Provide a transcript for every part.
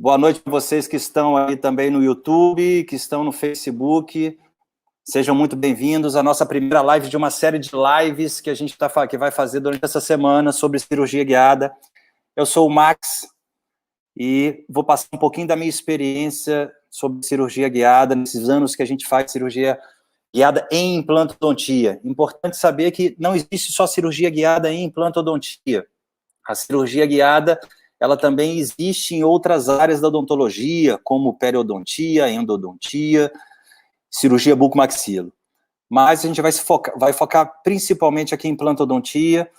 Boa noite para vocês que estão aí também no YouTube, que estão no Facebook. Sejam muito bem-vindos à nossa primeira live de uma série de lives que a gente que vai fazer durante essa semana sobre cirurgia guiada. Eu sou o Max e vou passar um pouquinho da minha experiência sobre cirurgia guiada, nesses anos que a gente faz cirurgia guiada em implantodontia. Importante saber que não existe só cirurgia guiada em implantodontia. A cirurgia guiada, ela também existe em outras áreas da odontologia, como periodontia, endodontia, cirurgia bucomaxilo. Mas a gente vai focar principalmente aqui em implantodontia,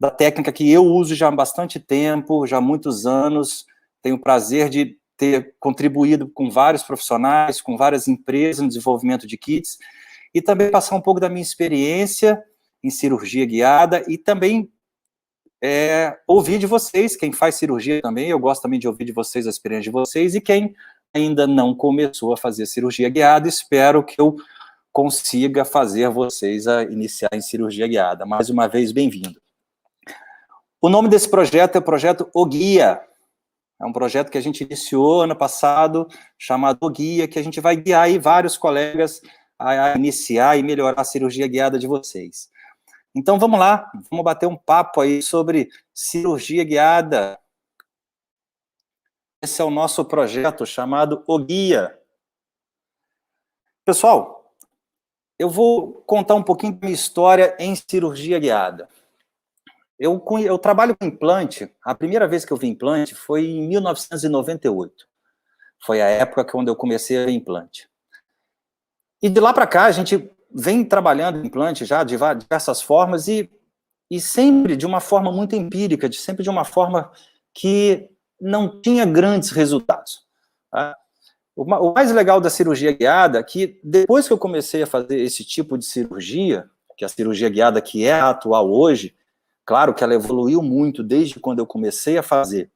da técnica que eu uso já há bastante tempo, já há muitos anos. Tenho o prazer de ter contribuído com vários profissionais, com várias empresas no desenvolvimento de kits, e também passar um pouco da minha experiência em cirurgia guiada e também ouvir de vocês, quem faz cirurgia também, eu gosto também de ouvir de vocês a experiência de vocês, e quem ainda não começou a fazer cirurgia guiada, espero que eu consiga fazer vocês a iniciar em cirurgia guiada. Mais uma vez, bem-vindo. O nome desse projeto é o projeto O Guia. É um projeto que a gente iniciou ano passado, chamado O Guia, que a gente vai guiar aí vários colegas a iniciar e melhorar a cirurgia guiada de vocês. Então, vamos lá, vamos bater um papo aí sobre cirurgia guiada. Esse é o nosso projeto chamado O Guia. Pessoal, eu vou contar um pouquinho da minha história em cirurgia guiada. Eu trabalho com implante, a primeira vez que eu vi implante foi em 1998. Foi a época quando eu comecei a ver implante. E de lá para cá, a gente vem trabalhando em implante já de diversas formas e sempre de uma forma muito empírica, sempre de uma forma que não tinha grandes resultados. Tá? O mais legal da cirurgia guiada é que depois que eu comecei a fazer esse tipo de cirurgia, que é a cirurgia guiada que é a atual hoje, claro que ela evoluiu muito desde quando eu comecei a fazer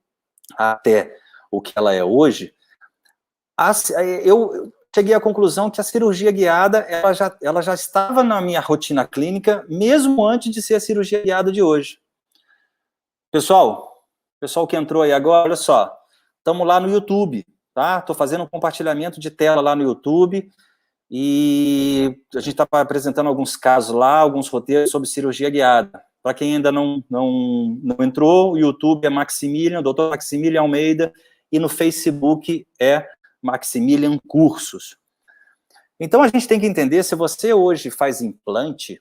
até o que ela é hoje, eu cheguei à conclusão que a cirurgia guiada ela já estava na minha rotina clínica, mesmo antes de ser a cirurgia guiada de hoje. Pessoal que entrou aí agora, olha só, estamos lá no YouTube, tá? Estou fazendo um compartilhamento de tela lá no YouTube, e a gente está apresentando alguns casos lá, alguns roteiros sobre cirurgia guiada. Para quem ainda não entrou, o YouTube é Maximilian, Dr. Maximilian Almeida, e no Facebook é Maximilian Cursos. Então, a gente tem que entender, se você hoje faz implante,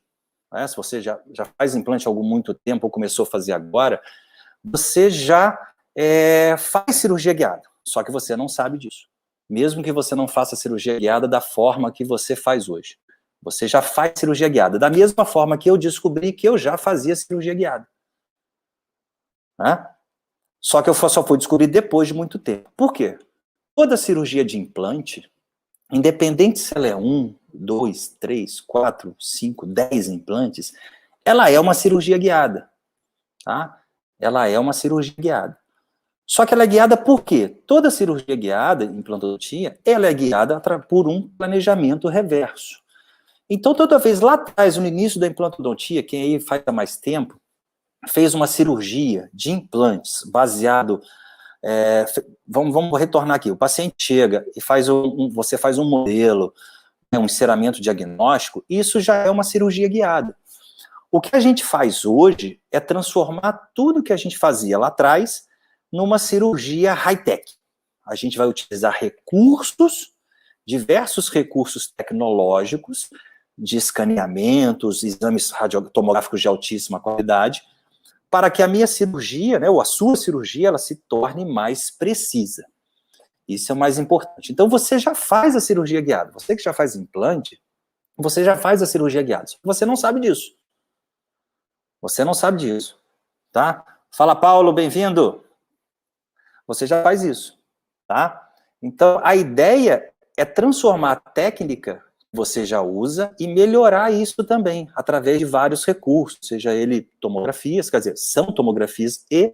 né, se você já faz implante há muito tempo, ou começou a fazer agora, você já faz cirurgia guiada, só que você não sabe disso. Mesmo que você não faça cirurgia guiada da forma que você faz hoje. Você já faz cirurgia guiada, da mesma forma que eu descobri que eu já fazia cirurgia guiada. Né? Só que eu só fui descobrir depois de muito tempo. Por quê? Toda cirurgia de implante, independente se ela é 1, 2, 3, 4, 5, 10 implantes, ela é uma cirurgia guiada. Tá? Ela é uma cirurgia guiada. Só que ela é guiada por quê? Toda cirurgia guiada, implantodontia, ela é guiada por um planejamento reverso. Então, toda vez lá atrás, no início da implantodontia, quem aí faz há mais tempo, fez uma cirurgia de implantes baseado... vamos retornar aqui. O paciente chega e você faz um modelo, um enceramento diagnóstico, isso já é uma cirurgia guiada. O que a gente faz hoje é transformar tudo que a gente fazia lá atrás numa cirurgia high-tech. A gente vai utilizar diversos recursos tecnológicos, de escaneamentos, exames tomográficos de altíssima qualidade, para que a minha cirurgia, né, ou a sua cirurgia, ela se torne mais precisa. Isso é o mais importante. Então, você já faz a cirurgia guiada. Você que já faz implante, você já faz a cirurgia guiada. Você não sabe disso. Você não sabe disso. Tá? Fala, Paulo, bem-vindo. Você já faz isso. Tá? Então, a ideia é transformar a técnica que você já usa e melhorar isso também, através de vários recursos, seja ele tomografias, quer dizer, são tomografias e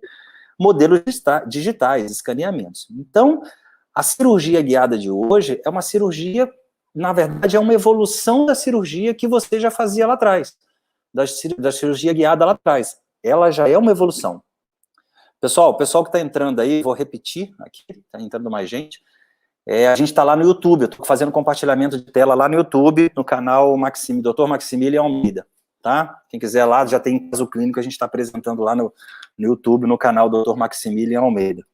modelos digitais, escaneamentos. Então, a cirurgia guiada de hoje é uma cirurgia, na verdade, é uma evolução da cirurgia que você já fazia lá atrás, da cirurgia guiada lá atrás. Ela já é uma evolução. Pessoal, o pessoal que está entrando aí, vou repetir aqui, está entrando mais gente. A gente está lá no YouTube, eu estou fazendo compartilhamento de tela lá no YouTube, no canal Dr. Maximilian Almeida, tá? Quem quiser lá, já tem caso clínico, a gente está apresentando lá no YouTube, no canal Dr. Maximilian Almeida.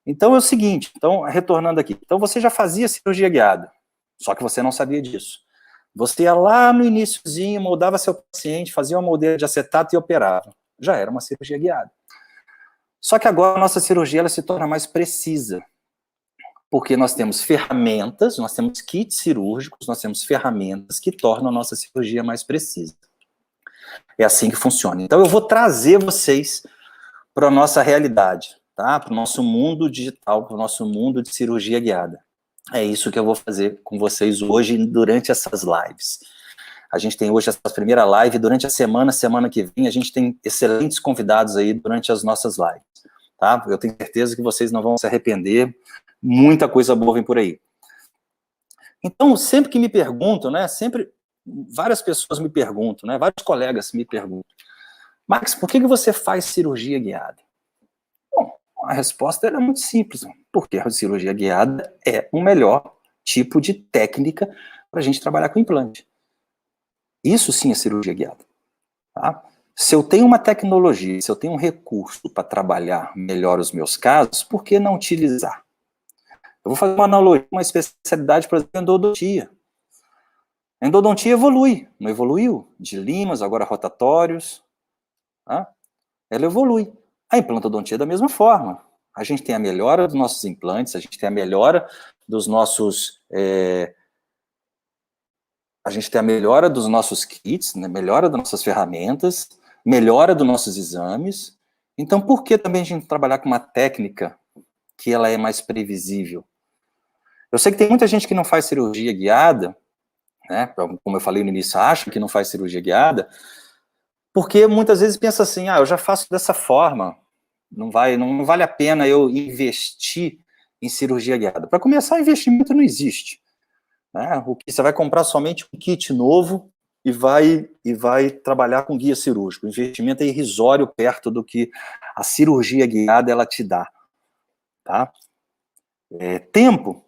Então é o seguinte, então, retornando aqui, então você já fazia cirurgia guiada, só que você não sabia disso. Você ia lá no iniciozinho, moldava seu paciente, fazia uma moldeira de acetato e operava. Já era uma cirurgia guiada. Só que agora a nossa cirurgia ela se torna mais precisa, porque nós temos ferramentas, nós temos kits cirúrgicos, nós temos ferramentas que tornam a nossa cirurgia mais precisa. É assim que funciona. Então eu vou trazer vocês para a nossa realidade, tá? Para o nosso mundo digital, para o nosso mundo de cirurgia guiada. É isso que eu vou fazer com vocês hoje, durante essas lives. A gente tem hoje essa primeira live, durante a semana que vem, a gente tem excelentes convidados aí durante as nossas lives, tá? Eu tenho certeza que vocês não vão se arrepender, muita coisa boa vem por aí. Então, sempre que me perguntam, né, sempre, várias pessoas me perguntam, né, vários colegas me perguntam, Max, por que você faz cirurgia guiada? Bom, a resposta é muito simples, porque a cirurgia guiada é o melhor tipo de técnica para a gente trabalhar com implante. Isso sim é cirurgia guiada, tá? Se eu tenho uma tecnologia, se eu tenho um recurso para trabalhar melhor os meus casos, por que não utilizar? Eu vou fazer uma analogia, uma especialidade, por exemplo, endodontia. A endodontia evolui, não evoluiu? De limas, agora rotatórios, tá? Ela evolui. A implantodontia é da mesma forma. A gente tem a melhora dos nossos implantes, a gente tem a melhora dos nossos... a gente tem a melhora dos nossos kits, né, melhora das nossas ferramentas, melhora dos nossos exames. Então, por que também a gente trabalhar com uma técnica que ela é mais previsível? Eu sei que tem muita gente que não faz cirurgia guiada, né, como eu falei no início, acha que não faz cirurgia guiada, porque muitas vezes pensa assim, eu já faço dessa forma, não vale a pena eu investir em cirurgia guiada. Para começar, investimento não existe. Né? Você vai comprar somente um kit novo e vai trabalhar com guia cirúrgico. O investimento é irrisório perto do que a cirurgia guiada ela te dá. Tá? Tempo.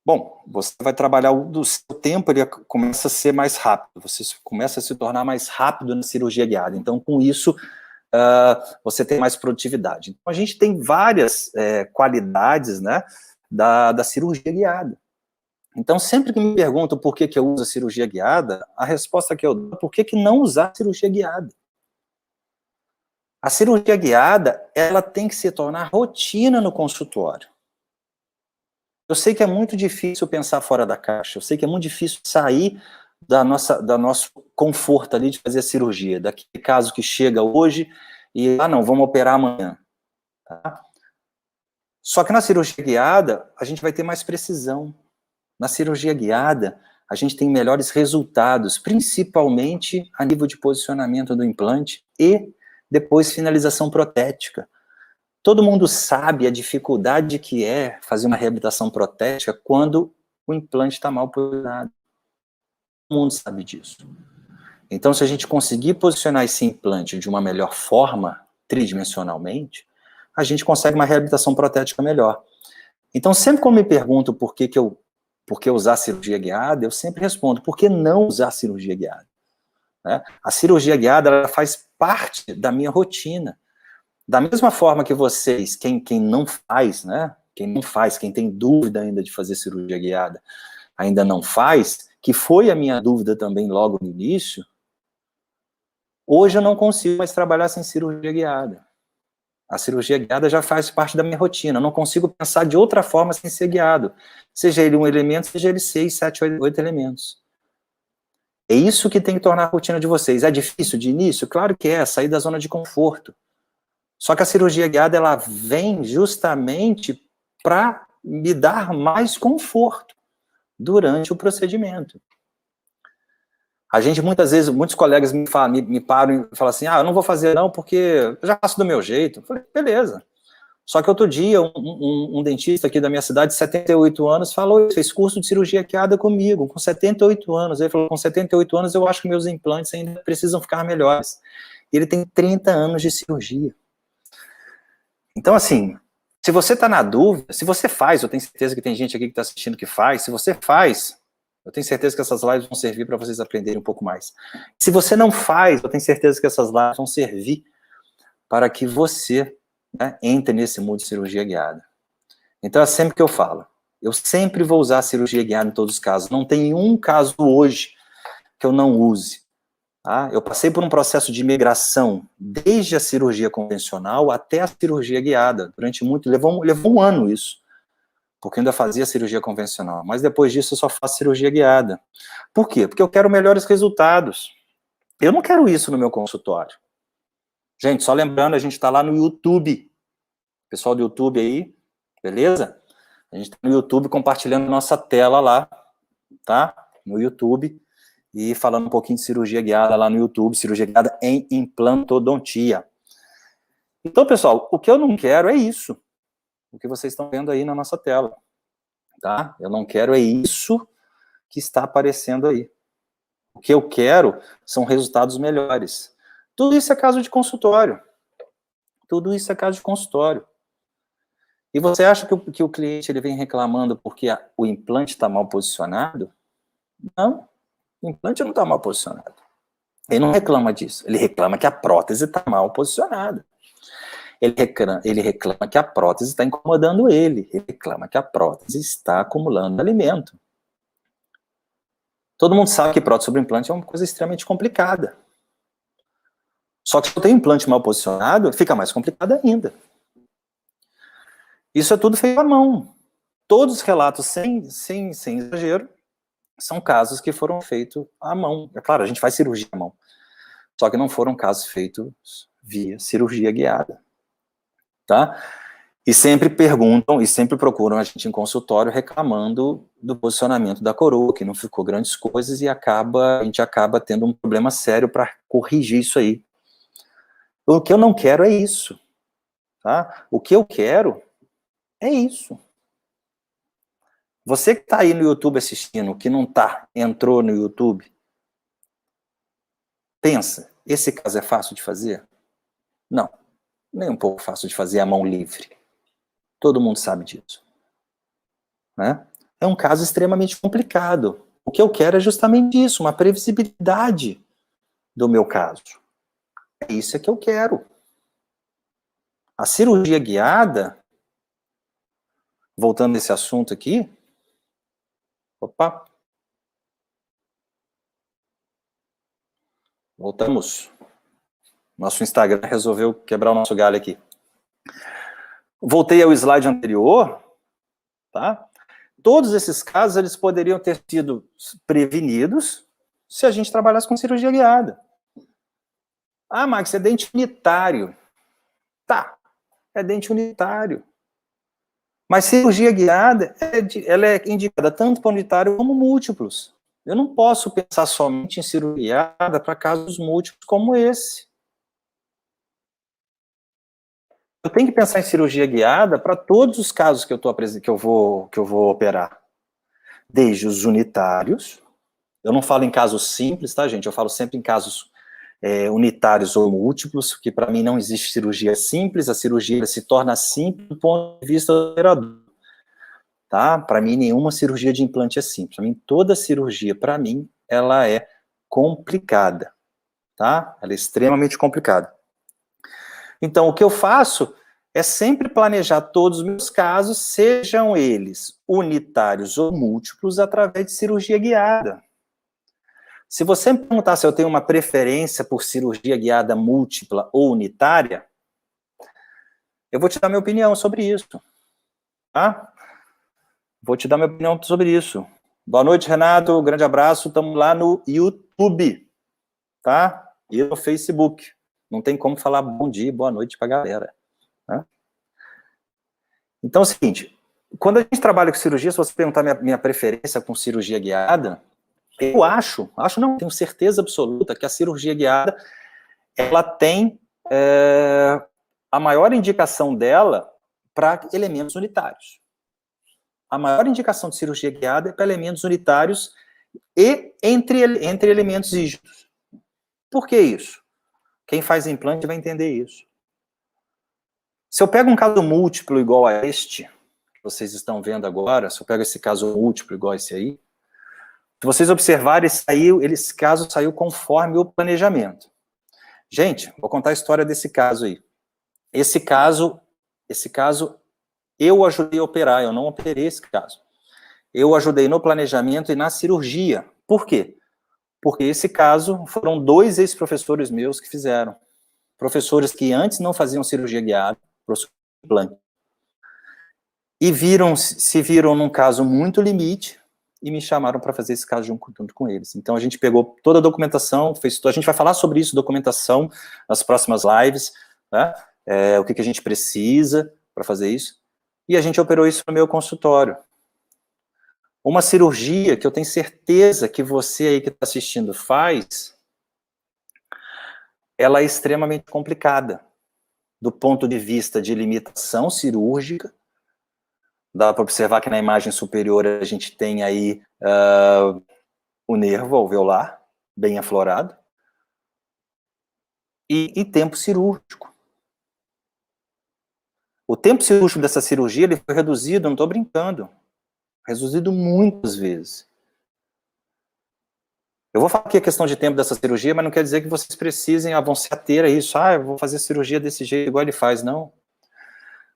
Bom, você vai trabalhar o seu tempo, ele começa a ser mais rápido, você começa a se tornar mais rápido na cirurgia guiada. Então, com isso, você tem mais produtividade. Então, a gente tem várias qualidades, né, da cirurgia guiada. Então, sempre que me perguntam por que eu uso a cirurgia guiada, a resposta que eu dou é por que não usar a cirurgia guiada. A cirurgia guiada, ela tem que se tornar rotina no consultório. Eu sei que é muito difícil pensar fora da caixa, eu sei que é muito difícil sair do nosso conforto ali de fazer a cirurgia, daquele caso que chega hoje e, não, vamos operar amanhã. Tá? Só que na cirurgia guiada, a gente vai ter mais precisão. Na cirurgia guiada, a gente tem melhores resultados, principalmente a nível de posicionamento do implante e depois finalização protética. Todo mundo sabe a dificuldade que é fazer uma reabilitação protética quando o implante está mal posicionado. Todo mundo sabe disso. Então, se a gente conseguir posicionar esse implante de uma melhor forma, tridimensionalmente, a gente consegue uma reabilitação protética melhor. Então, sempre quando me perguntam por que usar cirurgia guiada, eu sempre respondo, por que não usar cirurgia guiada? Né? A cirurgia guiada ela faz parte da minha rotina. Da mesma forma que vocês, quem não faz, né? Quem tem dúvida ainda de fazer cirurgia guiada, ainda não faz, que foi a minha dúvida também logo no início, hoje eu não consigo mais trabalhar sem cirurgia guiada. A cirurgia guiada já faz parte da minha rotina, eu não consigo pensar de outra forma sem ser guiado. Seja ele um elemento, seja ele 6, 7, 8 elementos. É isso que tem que tornar a rotina de vocês. É difícil de início? Claro que é, sair da zona de conforto. Só que a cirurgia guiada, ela vem justamente para me dar mais conforto durante o procedimento. A gente, muitas vezes, muitos colegas me param e falam assim, eu não vou fazer não, porque eu já faço do meu jeito. Eu falei, beleza. Só que outro dia, um dentista aqui da minha cidade, de 78 anos, falou, fez curso de cirurgia guiada comigo, com 78 anos. Ele falou, com 78 anos, eu acho que meus implantes ainda precisam ficar melhores. Ele tem 30 anos de cirurgia. Então, assim, se você está na dúvida, se você faz, eu tenho certeza que tem gente aqui que está assistindo que faz, se você faz, eu tenho certeza que essas lives vão servir para vocês aprenderem um pouco mais. Se você não faz, eu tenho certeza que essas lives vão servir para que você, né, entre nesse mundo de cirurgia guiada. Então, é sempre que eu falo, eu sempre vou usar a cirurgia guiada em todos os casos. Não tem um caso hoje que eu não use. Tá? Eu passei por um processo de migração desde a cirurgia convencional até a cirurgia guiada. Durante muito, levou um ano isso, porque eu ainda fazia cirurgia convencional. Mas depois disso eu só faço cirurgia guiada. Por quê? Porque eu quero melhores resultados. Eu não quero isso no meu consultório. Gente, só lembrando, a gente está lá no YouTube. Pessoal do YouTube aí, beleza? A gente está no YouTube compartilhando nossa tela lá, tá? No YouTube. E falando um pouquinho de cirurgia guiada lá no YouTube, cirurgia guiada em implantodontia. Então, pessoal, o que eu não quero é isso. O que vocês estão vendo aí na nossa tela. Tá? Eu não quero é isso que está aparecendo aí. O que eu quero são resultados melhores. Tudo isso é caso de consultório. Tudo isso é caso de consultório. E você acha que o cliente ele vem reclamando porque o implante está mal posicionado? Não. O implante não está mal posicionado. Ele não reclama disso. Ele reclama que a prótese está mal posicionada. Ele reclama que a prótese está incomodando ele. Ele reclama que a prótese está acumulando alimento. Todo mundo sabe que prótese sobre implante é uma coisa extremamente complicada. Só que se eu tenho implante mal posicionado, fica mais complicado ainda. Isso é tudo feito à mão. Todos os relatos, sem exagero, são casos que foram feitos à mão. É claro, a gente faz cirurgia à mão. Só que não foram casos feitos via cirurgia guiada. Tá? E sempre perguntam, e sempre procuram a gente em consultório reclamando do posicionamento da coroa, que não ficou grandes coisas, e a gente acaba tendo um problema sério para corrigir isso aí. O que eu não quero é isso. Tá? O que eu quero é isso. Você que está aí no YouTube assistindo, que não tá, entrou no YouTube, pensa, esse caso é fácil de fazer? Não, nem um pouco fácil de fazer à mão livre. Todo mundo sabe disso. Né? É um caso extremamente complicado. O que eu quero é justamente isso, uma previsibilidade do meu caso. É isso que eu quero. A cirurgia guiada, voltando nesse assunto aqui, opa, voltamos. Nosso Instagram resolveu quebrar o nosso galho aqui. Voltei ao slide anterior, tá? Todos esses casos, eles poderiam ter sido prevenidos se a gente trabalhasse com cirurgia guiada. Ah, Max, é dente unitário. Tá, é dente unitário. Mas cirurgia guiada, ela é indicada tanto para unitário como múltiplos. Eu não posso pensar somente em cirurgia guiada para casos múltiplos como esse. Eu tenho que pensar em cirurgia guiada para todos os casos que eu vou operar. Desde os unitários, eu não falo em casos simples, tá, gente? Eu falo sempre em casos unitários ou múltiplos, que para mim não existe cirurgia simples, a cirurgia se torna simples do ponto de vista do operador. Tá? Para mim, nenhuma cirurgia de implante é simples. Para mim, toda cirurgia, para mim, ela é complicada. Tá? Ela é extremamente complicada. Então, o que eu faço é sempre planejar todos os meus casos, sejam eles unitários ou múltiplos, através de cirurgia guiada. Se você me perguntar se eu tenho uma preferência por cirurgia guiada múltipla ou unitária, eu vou te dar minha opinião sobre isso. Tá? Vou te dar minha opinião sobre isso. Boa noite, Renato. Um grande abraço. Estamos lá no YouTube, tá? E no Facebook. Não tem como falar bom dia, boa noite pra galera. Né? Então é o seguinte, quando a gente trabalha com cirurgia, se você perguntar minha preferência com cirurgia guiada, eu não, tenho certeza absoluta que a cirurgia guiada, ela tem a maior indicação dela para elementos unitários. A maior indicação de cirurgia guiada é para elementos unitários e entre elementos rígidos. Por que isso? Quem faz implante vai entender isso. Se eu pego um caso múltiplo igual a este, que vocês estão vendo agora, se eu pego esse caso múltiplo igual a esse aí, se vocês observarem, esse caso saiu conforme o planejamento. Gente, vou contar a história desse caso aí. Esse caso, eu ajudei a operar, eu não operei esse caso. Eu ajudei no planejamento e na cirurgia. Por quê? Porque esse caso foram 2 ex-professores meus que fizeram. Professores que antes não faziam cirurgia guiada, professor de implante, e se viram num caso muito limite e me chamaram para fazer esse caso junto com eles. Então a gente pegou toda a documentação, a gente vai falar sobre isso, documentação, nas próximas lives, né? O que a gente precisa para fazer isso, e a gente operou isso no meu consultório. Uma cirurgia que eu tenho certeza que você aí que está assistindo faz, ela é extremamente complicada, do ponto de vista de limitação cirúrgica. Dá para observar que na imagem superior a gente tem aí o nervo alveolar, bem aflorado, e tempo cirúrgico. O tempo cirúrgico dessa cirurgia ele foi reduzido, não estou brincando, reduzido muitas vezes. Eu vou falar aqui a questão de tempo dessa cirurgia, mas não quer dizer que vocês precisem, vão se ater a isso. Eu vou fazer cirurgia desse jeito, igual ele faz, não.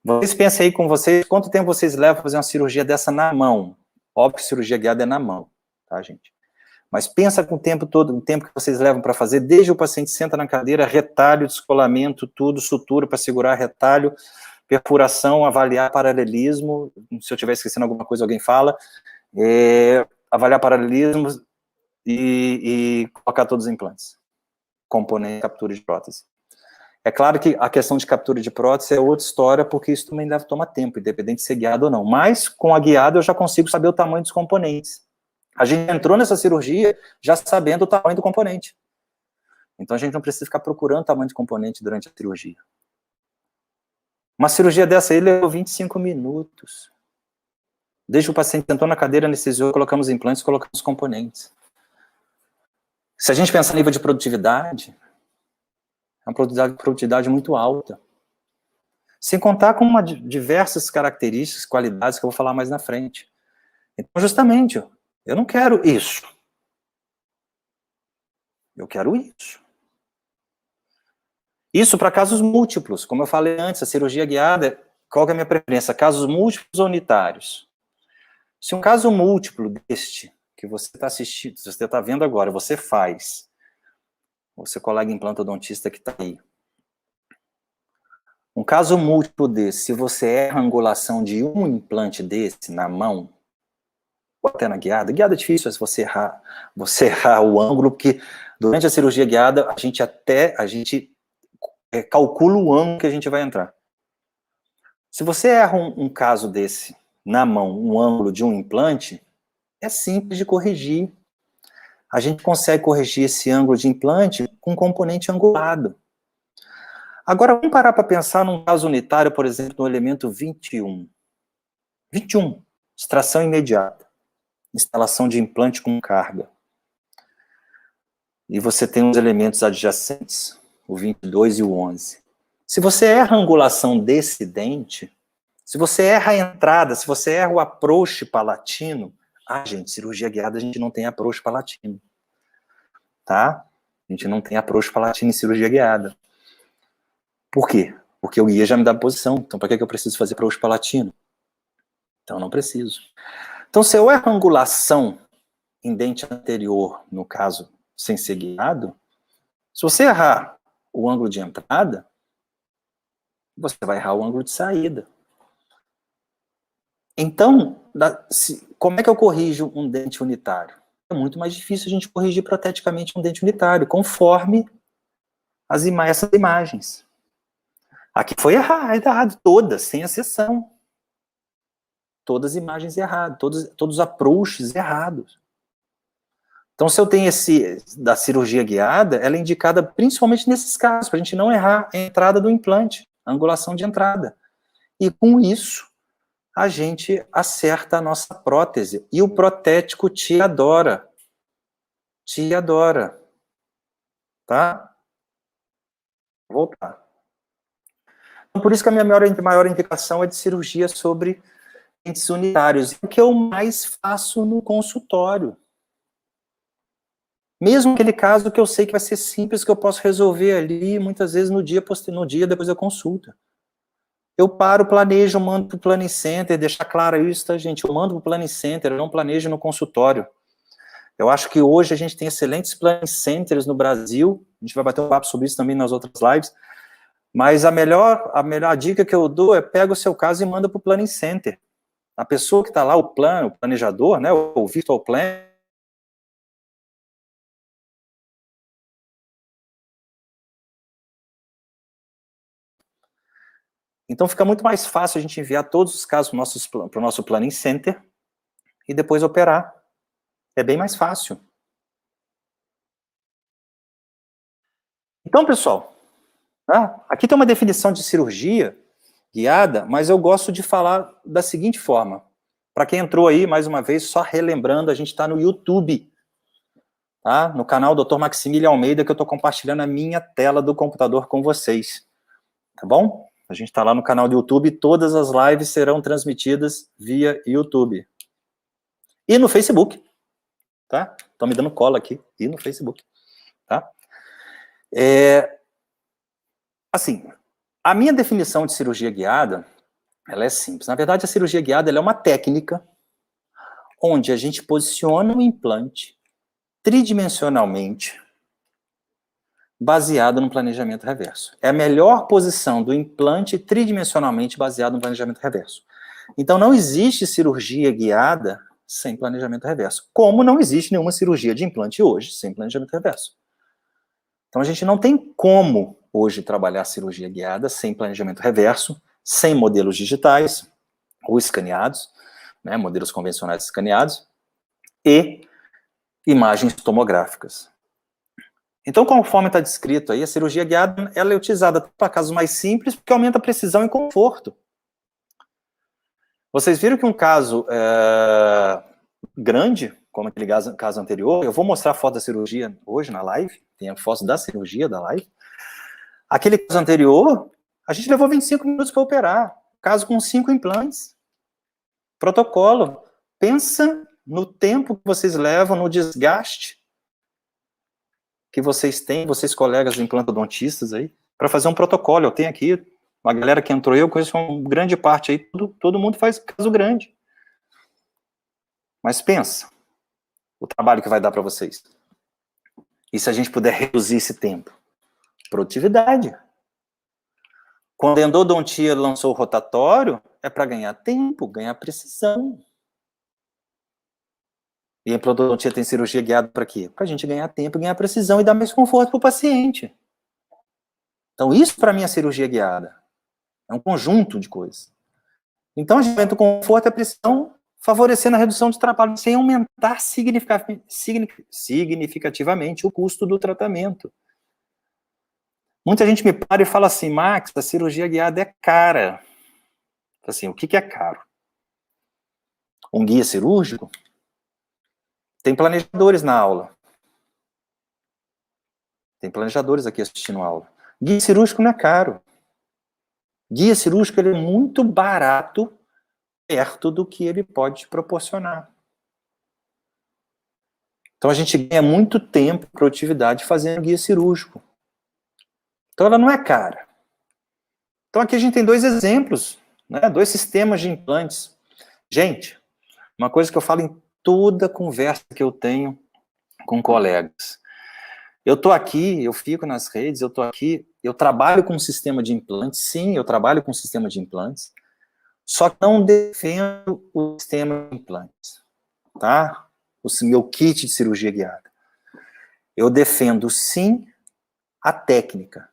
Vocês pensem aí com vocês, quanto tempo vocês levam para fazer uma cirurgia dessa na mão? Óbvio que cirurgia guiada é na mão, tá, gente? Mas pensa com o tempo todo, o tempo que vocês levam para fazer, desde o paciente senta na cadeira, retalho, descolamento, tudo, sutura para segurar retalho, perfuração, avaliar paralelismo, se eu estiver esquecendo alguma coisa, alguém fala, avaliar paralelismo e colocar todos os implantes, componente, captura de prótese. É claro que a questão de captura de prótese é outra história, porque isso também deve tomar tempo, independente de ser guiado ou não. Mas, com a guiada, eu já consigo saber o tamanho dos componentes. A gente entrou nessa cirurgia já sabendo o tamanho do componente. Então, a gente não precisa ficar procurando o tamanho de componente durante a cirurgia. Uma cirurgia dessa aí levou 25 minutos. Desde que o paciente sentou na cadeira, anestesiou, colocamos implantes, colocamos componentes. Se a gente pensar em nível de produtividade, é uma produtividade muito alta. Sem contar com diversas características, qualidades que eu vou falar mais na frente. Então, justamente, eu não quero isso. Eu quero isso. Isso para casos múltiplos. Como eu falei antes, a cirurgia guiada, qual que é a minha preferência? Casos múltiplos ou unitários? Se um caso múltiplo deste, que você está assistindo, se você está vendo agora, você faz, você colega implantodontista que está aí, um caso múltiplo desse, se você erra a angulação de um implante desse na mão, ou até na guiada é difícil se você errar o ângulo, porque durante a cirurgia guiada, a gente calcula o ângulo que a gente vai entrar. Se você erra um caso desse na mão, um ângulo de um implante, é simples de corrigir. A gente consegue corrigir esse ângulo de implante com um componente angulado. Agora, vamos parar para pensar num caso unitário, por exemplo, no elemento 21. 21, extração imediata. Instalação de implante com carga. E você tem os elementos adjacentes, o 22 e o 11. Se você erra a angulação desse dente, se você erra a entrada, se você erra o approach palatino, gente, cirurgia guiada a gente não tem approach palatino. Tá? A gente não tem approach palatino em cirurgia guiada. Por quê? Porque o guia já me dá a posição. Então, para que eu preciso fazer approach palatino? Então, não preciso. Então, se eu erro a angulação em dente anterior, no caso, sem ser guiado, se você errar o ângulo de entrada, você vai errar o ângulo de saída. Então, como é que eu corrijo um dente unitário? É muito mais difícil a gente corrigir proteticamente um dente unitário, conforme essas imagens. Aqui foi errado, todas, sem exceção. Todas as imagens erradas, todos os approaches errados. Então, se eu tenho da cirurgia guiada, ela é indicada principalmente nesses casos, para a gente não errar a entrada do implante, a angulação de entrada. E com isso, a gente acerta a nossa prótese. E o protético te adora. Te adora. Tá? Vou voltar. Por isso que a minha maior indicação é de cirurgia sobre entes unitários, o que eu mais faço no consultório. Mesmo aquele caso que eu sei que vai ser simples, que eu posso resolver ali, muitas vezes no dia depois da consulta. Eu paro, planejo, mando para o Planning Center, deixar claro isso, tá, gente? Eu mando para o Planning Center, eu não planejo no consultório. Eu acho que hoje a gente tem excelentes Planning Centers no Brasil, a gente vai bater um papo sobre isso também nas outras lives, mas a melhor dica que eu dou é pega o seu caso e manda para o Planning Center. A pessoa que está lá, o planejador, né, o Virtual Plan, então fica muito mais fácil a gente enviar todos os casos para o nosso Planning Center e depois operar. É bem mais fácil. Então, pessoal, aqui tem uma definição de cirurgia guiada, mas eu gosto de falar da seguinte forma. Para quem entrou aí, mais uma vez, só relembrando, a gente está no YouTube, tá? No canal Dr. Maximiliano Almeida, que eu estou compartilhando a minha tela do computador com vocês. Tá bom? A gente está lá no canal do YouTube, todas as lives serão transmitidas via YouTube. E no Facebook, tá? Estão me dando cola aqui, e no Facebook, tá? Assim, a minha definição de cirurgia guiada, ela é simples. Na verdade, a cirurgia guiada ela é uma técnica onde a gente posiciona o implante tridimensionalmente baseado no planejamento reverso. É a melhor posição do implante tridimensionalmente baseado no planejamento reverso. Então, não existe cirurgia guiada sem planejamento reverso. Como não existe nenhuma cirurgia de implante hoje sem planejamento reverso. Então, a gente não tem como hoje trabalhar cirurgia guiada sem planejamento reverso, sem modelos digitais ou escaneados, né, modelos convencionais escaneados, e imagens tomográficas. Então, conforme está descrito aí, a cirurgia guiada ela é utilizada para casos mais simples, porque aumenta a precisão e conforto. Vocês viram que um caso grande, como aquele caso anterior, eu vou mostrar a foto da cirurgia hoje na live, tem a foto da cirurgia da live. Aquele caso anterior, a gente levou 25 minutos para operar, caso com 5 implantes. Protocolo, pensa no tempo que vocês levam, no desgaste que vocês têm, vocês colegas implantodontistas aí, para fazer um protocolo. Eu tenho aqui uma galera que entrou, eu conheço uma grande parte aí, todo mundo faz caso grande. Mas pensa, o trabalho que vai dar para vocês. E se a gente puder reduzir esse tempo? Produtividade. Quando a endodontia lançou o rotatório, é para ganhar tempo, ganhar precisão. E a implantodontia tem cirurgia guiada para quê? Para a gente ganhar tempo, ganhar precisão e dar mais conforto para o paciente. Então, isso para mim é cirurgia guiada. É um conjunto de coisas. Então, a gente aumenta o conforto e a precisão, favorecendo a redução de trabalho, sem aumentar significativamente o custo do tratamento. Muita gente me para e fala assim, Max, a cirurgia guiada é cara. Assim, o que é caro? Um guia cirúrgico? Tem planejadores na aula. Tem planejadores aqui assistindo a aula. Guia cirúrgico não é caro. Guia cirúrgico ele é muito barato perto do que ele pode te proporcionar. Então a gente ganha muito tempo e produtividade fazendo guia cirúrgico. Então ela não é cara. Então aqui a gente tem 2 exemplos, né? 2 sistemas de implantes. Gente, uma coisa que eu falo em toda conversa que eu tenho com colegas. Eu estou aqui, eu fico nas redes, eu estou aqui, eu trabalho com um sistema de implantes, sim, eu trabalho com um sistema de implantes, só que não defendo o sistema de implantes, tá? O meu kit de cirurgia guiada. Eu defendo, sim, a técnica.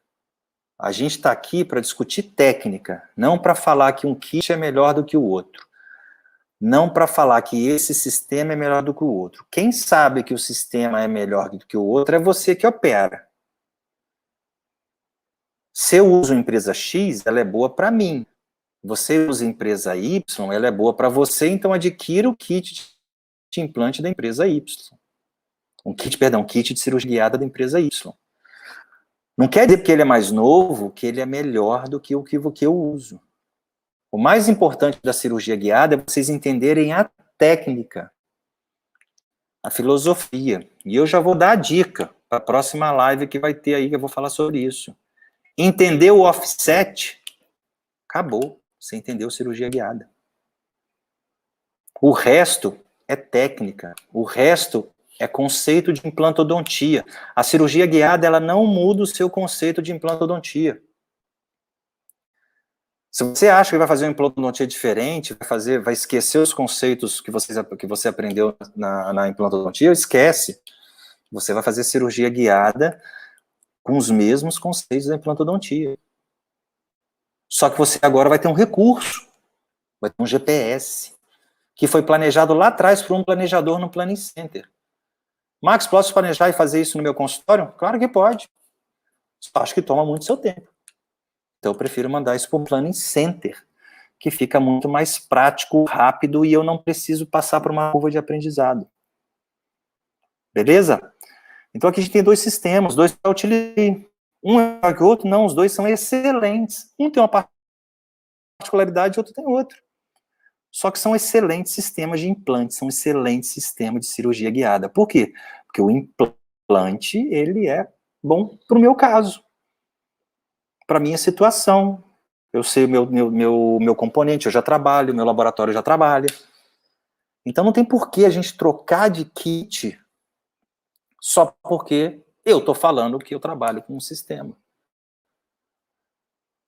A gente está aqui para discutir técnica, não para falar que um kit é melhor do que o outro. Não para falar que esse sistema é melhor do que o outro. Quem sabe que o sistema é melhor do que o outro é você que opera. Se eu uso empresa X, ela é boa para mim. Você usa empresa Y, ela é boa para você, então adquira o kit de implante da empresa Y. Um kit de cirurgia guiada da empresa Y. Não quer dizer que ele é mais novo, que ele é melhor do que o que eu uso. O mais importante da cirurgia guiada é vocês entenderem a técnica, a filosofia. E eu já vou dar a dica para a próxima live que vai ter aí, que eu vou falar sobre isso. Entendeu o offset? Acabou. Você entendeu cirurgia guiada. O resto é técnica. O resto é conceito de implantodontia. A cirurgia guiada, ela não muda o seu conceito de implantodontia. Se você acha que vai fazer uma implantodontia diferente, vai esquecer os conceitos que você aprendeu na implantodontia, esquece. Você vai fazer cirurgia guiada com os mesmos conceitos da implantodontia. Só que você agora vai ter um recurso, vai ter um GPS, que foi planejado lá atrás por um planejador no Planning Center. Max, posso planejar e fazer isso no meu consultório? Claro que pode. Só acho que toma muito seu tempo. Então eu prefiro mandar isso para o Planning Center, que fica muito mais prático, rápido, e eu não preciso passar por uma curva de aprendizado. Beleza? Então aqui a gente tem dois sistemas, dois que eu utilizei. Um é melhor que o outro? Não, os dois são excelentes. Um tem uma particularidade e o outro tem outra. Só que são excelentes sistemas de implante, são excelentes sistemas de cirurgia guiada. Por quê? Porque o implante, ele é bom para o meu caso, para a minha situação. Eu sei o meu componente, eu já trabalho, meu laboratório já trabalha. Então não tem por que a gente trocar de kit só porque eu estou falando que eu trabalho com um sistema.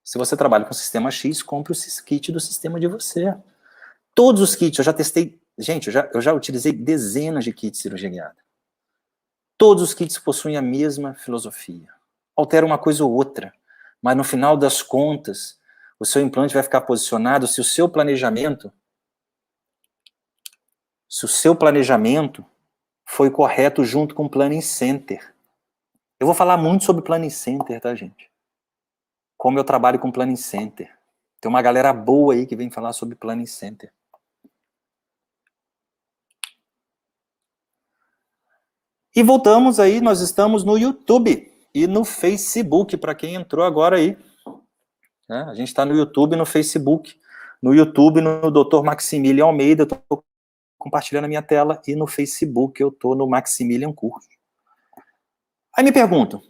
Se você trabalha com o sistema X, compre o kit do sistema de você. Todos os kits, eu já testei, gente, eu já utilizei dezenas de kits de cirurgia guiada. Todos os kits possuem a mesma filosofia. Altera uma coisa ou outra, mas no final das contas, o seu implante vai ficar posicionado se o seu planejamento foi correto junto com o Planning Center. Eu vou falar muito sobre Planning Center, tá, gente? Como eu trabalho com Planning Center. Tem uma galera boa aí que vem falar sobre Planning Center. E voltamos aí, nós estamos no YouTube e no Facebook, para quem entrou agora aí. A gente está no YouTube e no Facebook. No YouTube, no Dr. Maximilian Almeida, eu estou compartilhando a minha tela, e no Facebook eu estou no Maximilian Curso. Aí me perguntam,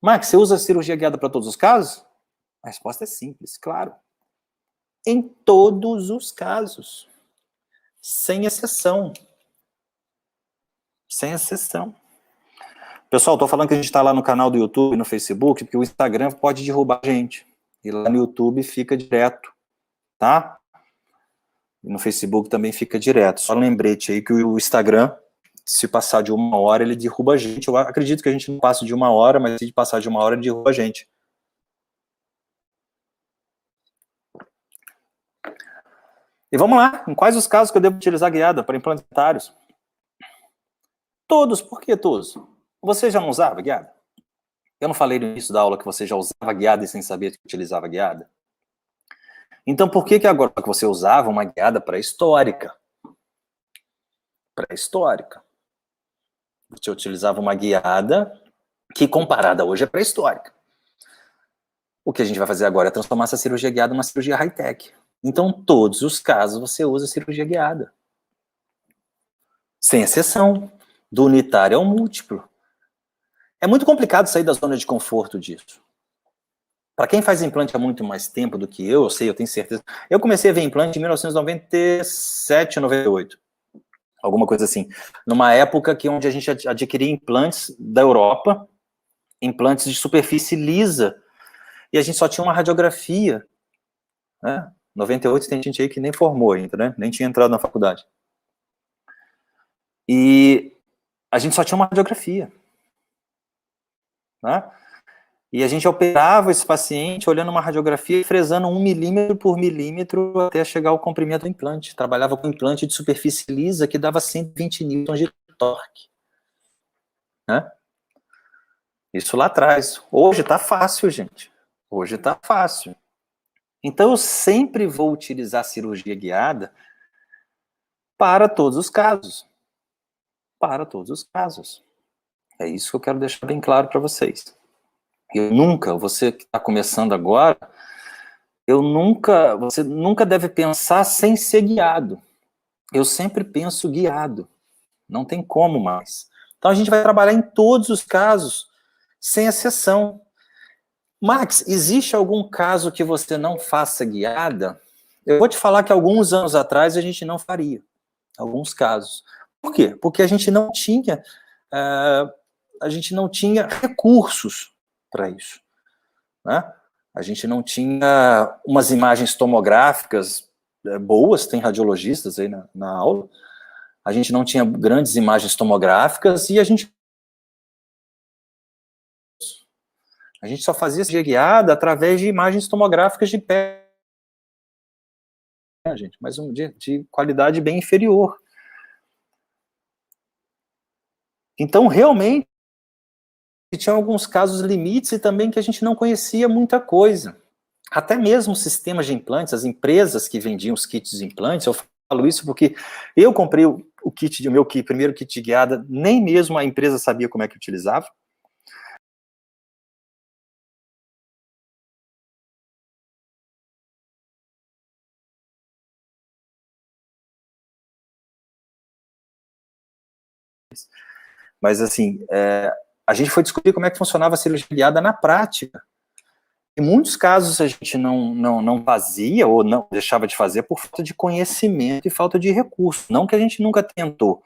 Max, você usa cirurgia guiada para todos os casos? A resposta é simples, claro. Em todos os casos. Sem exceção. Sem exceção. Pessoal, estou falando que a gente está lá no canal do YouTube e no Facebook, porque o Instagram pode derrubar a gente. E lá no YouTube fica direto, tá? E no Facebook também fica direto. Só um lembrete aí que o Instagram, se passar de 1 hora, ele derruba a gente. Eu acredito que a gente não passe de 1 hora, mas se passar de 1 hora, ele derruba a gente. E vamos lá, em quais os casos que eu devo utilizar guiada para implantes dentários? Todos, por que todos? Você já não usava guiada? Eu não falei no início da aula que você já usava guiada e sem saber que utilizava guiada? Então por que agora que você usava uma guiada pré-histórica? Pré-histórica. Você utilizava uma guiada que comparada hoje é pré-histórica. O que a gente vai fazer agora é transformar essa cirurgia guiada numa cirurgia high-tech. Então, todos os casos você usa cirurgia guiada. Sem exceção. Do unitário ao múltiplo. É muito complicado sair da zona de conforto disso. Para quem faz implante há muito mais tempo do que eu sei, eu tenho certeza. Eu comecei a ver implante em 1997, 98. Alguma coisa assim. Numa época onde a gente adquiria implantes da Europa, implantes de superfície lisa, e a gente só tinha uma radiografia. Né? 98 tem gente aí que nem formou ainda, né? Nem tinha entrado na faculdade. E a gente só tinha uma radiografia. Né? E a gente operava esse paciente olhando uma radiografia e fresando 1 milímetro por milímetro até chegar ao comprimento do implante. Trabalhava com implante de superfície lisa que dava 120 newtons de torque. Né? Isso lá atrás. Hoje tá fácil, gente. Hoje tá fácil. Então eu sempre vou utilizar cirurgia guiada para todos os casos. Para todos os casos. É isso que eu quero deixar bem claro para vocês. Eu nunca, você que está começando agora, você nunca deve pensar sem ser guiado. Eu sempre penso guiado. Não tem como mais. Então a gente vai trabalhar em todos os casos, sem exceção. Max, existe algum caso que você não faça guiada? Eu vou te falar que alguns anos atrás a gente não faria. Alguns casos. Por quê? Porque a gente não tinha recursos para isso, né? A gente não tinha umas imagens tomográficas boas, tem radiologistas aí na aula, a gente não tinha grandes imagens tomográficas e a gente só fazia cirurgia guiada através de imagens tomográficas de pé, gente, mas de qualidade bem inferior. Então, realmente, tinha alguns casos limites e também que a gente não conhecia muita coisa. Até mesmo sistemas de implantes, as empresas que vendiam os kits de implantes, eu falo isso porque eu comprei o meu primeiro kit de guiada, nem mesmo a empresa sabia como é que utilizava. Mas, assim, a gente foi descobrir como é que funcionava a cirurgia guiada na prática. Em muitos casos a gente não fazia ou não deixava de fazer por falta de conhecimento e falta de recurso. Não que a gente nunca tentou.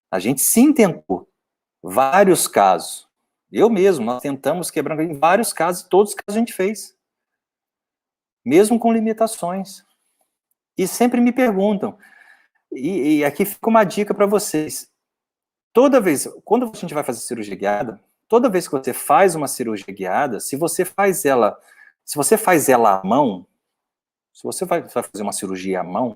A gente sim tentou. Vários casos. Eu mesmo, nós tentamos quebrar em vários casos, todos os casos a gente fez. Mesmo com limitações. E sempre me perguntam, e aqui fica uma dica para vocês. Toda vez, quando a gente vai fazer cirurgia guiada, toda vez que você faz uma cirurgia guiada, se você faz ela à mão, se você vai fazer uma cirurgia à mão,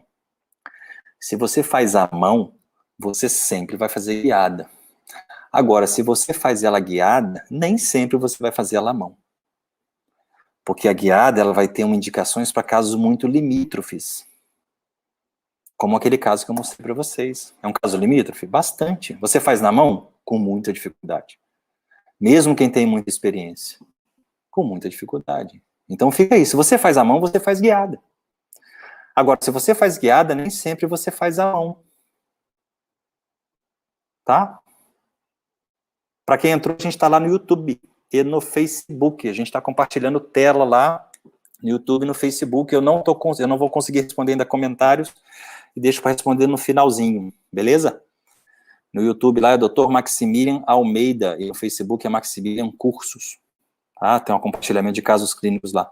se você faz à mão, você sempre vai fazer guiada. Agora, se você faz ela guiada, nem sempre você vai fazer ela à mão. Porque a guiada, ela vai ter indicações para casos muito limítrofes. Como aquele caso que eu mostrei para vocês. É um caso limítrofe? Bastante. Você faz na mão? Com muita dificuldade. Mesmo quem tem muita experiência. Com muita dificuldade. Então fica aí. Se você faz à mão, você faz guiada. Agora, se você faz guiada, nem sempre você faz à mão. Tá? Para quem entrou, a gente está lá no YouTube e no Facebook. A gente está compartilhando tela lá no YouTube e no Facebook. Eu não vou conseguir responder ainda comentários e deixo para responder no finalzinho, beleza? No YouTube lá é Dr. Maximilian Almeida e no Facebook é Maximilian Cursos. Tá? Tem um compartilhamento de casos clínicos lá.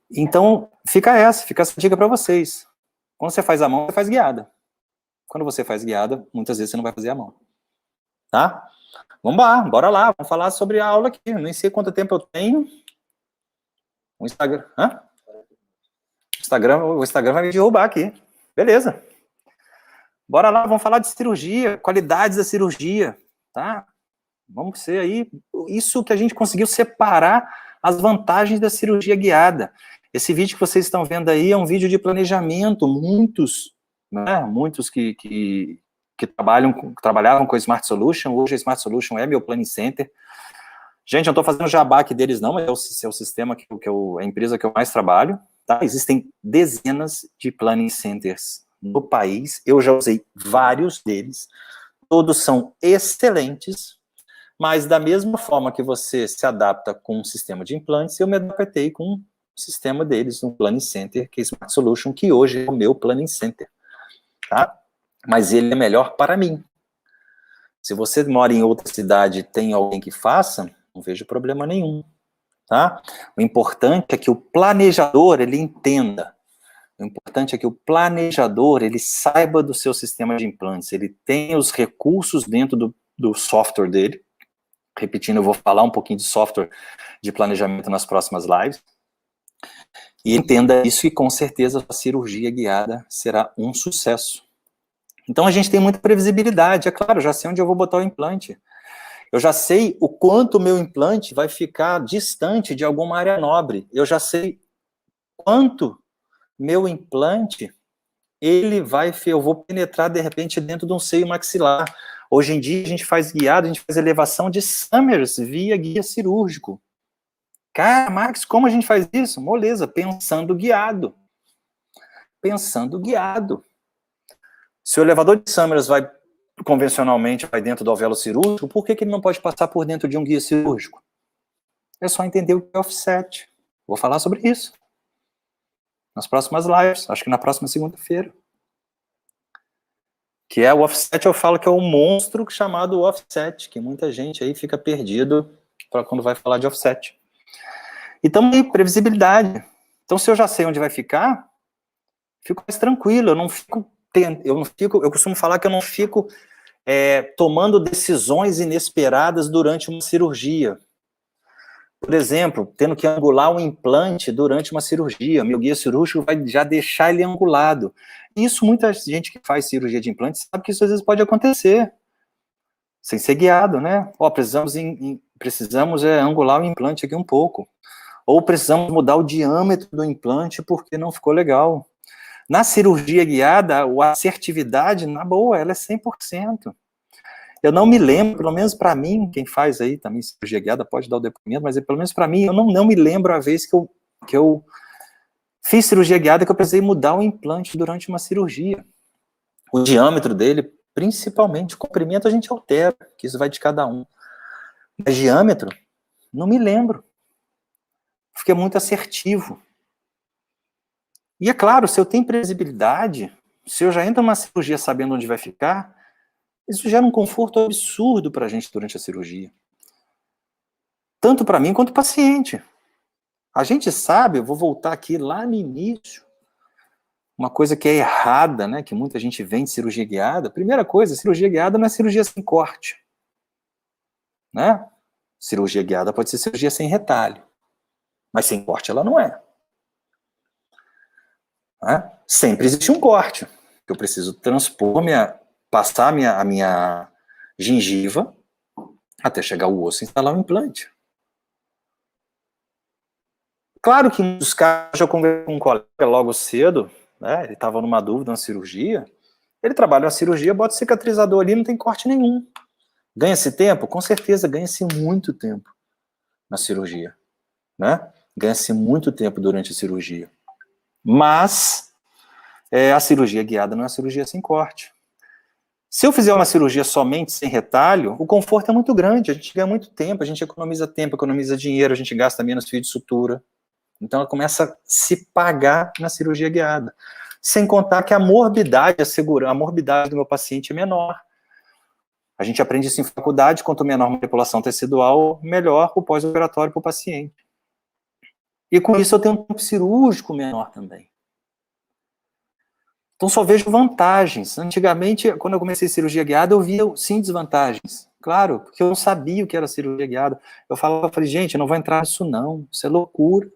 Então, fica essa dica para vocês. Quando você faz a mão, você faz guiada. Quando você faz guiada, muitas vezes você não vai fazer a mão. Tá? Vamos lá, bora lá, vamos falar sobre a aula aqui. Eu nem sei quanto tempo eu tenho. O Instagram, o Instagram vai me derrubar aqui. Beleza. Bora lá, vamos falar de cirurgia, qualidades da cirurgia, tá? Vamos ser aí, isso que a gente conseguiu separar as vantagens da cirurgia guiada. Esse vídeo que vocês estão vendo aí é um vídeo de planejamento, muitos que trabalhavam com Smart Solution, hoje a Smart Solution é meu Planning Center. Gente, eu não estou fazendo jabá aqui deles não, mas é o sistema a empresa que eu mais trabalho, tá? Existem dezenas de Planning Centers no país, eu já usei vários deles, todos são excelentes, mas da mesma forma que você se adapta com um sistema de implantes, eu me adaptei com o sistema deles, no Planning Center, que é Smart Solution, que hoje é o meu Planning Center, tá? Mas ele é melhor para mim. Se você mora em outra cidade e tem alguém que faça, não vejo problema nenhum, tá? O importante é que o planejador, ele entenda. O importante é que o planejador, ele saiba do seu sistema de implantes, ele tenha os recursos dentro do software dele. Repetindo, eu vou falar um pouquinho de software de planejamento nas próximas lives. E entenda isso e com certeza a cirurgia guiada será um sucesso. Então a gente tem muita previsibilidade. É claro, eu já sei onde eu vou botar o implante. Eu já sei o quanto o meu implante vai ficar distante de alguma área nobre. Eu já sei quanto meu implante eu vou penetrar, de repente, dentro de um seio maxilar. Hoje em dia, a gente faz guiado, a gente faz elevação de Summers via guia cirúrgico. Cara, Max, como a gente faz isso? Moleza, pensando guiado. Pensando guiado. Se o elevador de Summers vai, convencionalmente, vai dentro do alvéolo cirúrgico, por que ele não pode passar por dentro de um guia cirúrgico? É só entender o que é offset. Vou falar sobre isso nas próximas lives, acho que na próxima segunda-feira. Que é o offset, eu falo que é um monstro chamado offset, que muita gente aí fica perdido para quando vai falar de offset. E também previsibilidade. Então, se eu já sei onde vai ficar, fico mais tranquilo, eu costumo falar que eu não fico tomando decisões inesperadas durante uma cirurgia. Por exemplo, tendo que angular um implante durante uma cirurgia, meu guia cirúrgico vai já deixar ele angulado. Isso, muita gente que faz cirurgia de implante sabe que isso às vezes pode acontecer, sem ser guiado, né? Precisamos angular o implante aqui um pouco. Ou precisamos mudar o diâmetro do implante porque não ficou legal. Na cirurgia guiada, a assertividade, na boa, ela é 100%. Eu não me lembro, pelo menos para mim, quem faz aí também cirurgia guiada pode dar o depoimento, mas pelo menos para mim, eu não me lembro a vez que eu fiz cirurgia guiada que eu precisei mudar o implante durante uma cirurgia. O diâmetro dele, principalmente, o comprimento a gente altera, que isso vai de cada um. Mas diâmetro, não me lembro. Fiquei muito assertivo. E é claro, se eu tenho previsibilidade, se eu já entro numa cirurgia sabendo onde vai ficar, isso gera um conforto absurdo para a gente durante a cirurgia. Tanto para mim quanto para o paciente. A gente sabe, eu vou voltar aqui lá no início, uma coisa que é errada, né, que muita gente vem de cirurgia guiada. Primeira coisa, cirurgia guiada não é cirurgia sem corte. Né? Cirurgia guiada pode ser cirurgia sem retalho. Mas sem corte ela não é. Né? Sempre existe um corte. Eu preciso passar a minha gengiva até chegar o osso e instalar o implante. Claro que em muitos casos eu conversei com um colega logo cedo, né, ele estava numa dúvida na cirurgia, ele trabalha na cirurgia, bota o cicatrizador ali, não tem corte nenhum. Ganha-se tempo? Com certeza ganha-se muito tempo na cirurgia. Né? Ganha-se muito tempo durante a cirurgia. Mas a cirurgia guiada não é cirurgia sem corte. Se eu fizer uma cirurgia somente sem retalho, o conforto é muito grande, a gente ganha muito tempo, a gente economiza tempo, economiza dinheiro, a gente gasta menos fio de sutura. Então ela começa a se pagar na cirurgia guiada. Sem contar que a morbidade do meu paciente é menor. A gente aprende isso em faculdade, quanto menor a manipulação tecidual, melhor o pós-operatório para o paciente. E com isso eu tenho um tempo cirúrgico menor também. Então só vejo vantagens. Antigamente, quando eu comecei cirurgia guiada, eu via sim desvantagens. Claro, porque eu não sabia o que era cirurgia guiada. Eu falei, gente, eu não vou entrar nisso não, isso é loucura.